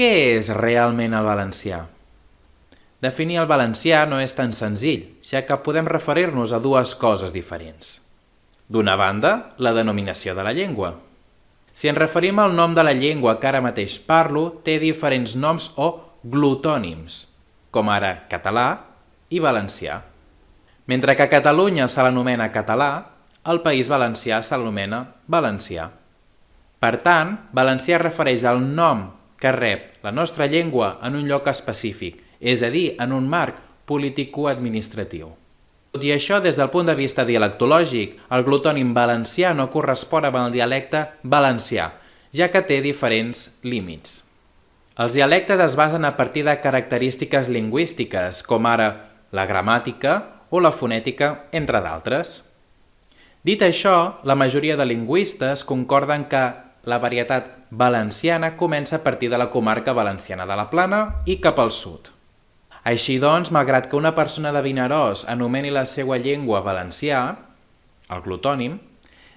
Què és realment el valencià? Definir el valencià no és tan senzill, ja que podem referir-nos a dues coses diferents. D'una banda, la denominació de la llengua. Si ens referim al nom de la llengua que ara mateix parlo, té diferents noms o glutònims, com ara català i valencià. Mentre que a Catalunya se l'anomena català, al País Valencià se l'anomena valencià. Per tant, valencià es refereix al nom que rep la nostra llengua en un lloc específic, és a dir, en un marc político-administratiu. Tot i això, des del punt de vista dialectològic, el glutònim valencià no correspon amb el dialecte valencià, ja que té diferents límits. Els dialectes es basen a partir de característiques lingüístiques, com ara la gramàtica o la fonètica, entre d'altres. Dit això, la majoria de lingüistes concorden que la varietat valenciana comença a partir de la comarca valenciana de la Plana i cap al sud. Així doncs, malgrat que una persona de Vinaròs anomeni la seva llengua valencià, el glutònim,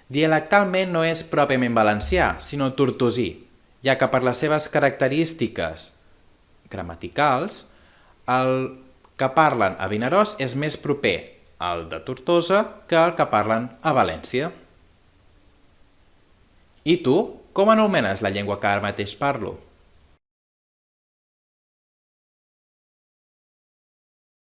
dialectalment no és pròpiament valencià, sinó tortosí, ja que per les seves característiques gramaticals, el que parlen a Vinaròs és més proper al de Tortosa que el que parlen a València. I tu, com anomenes la llengua que ara mateix parlo?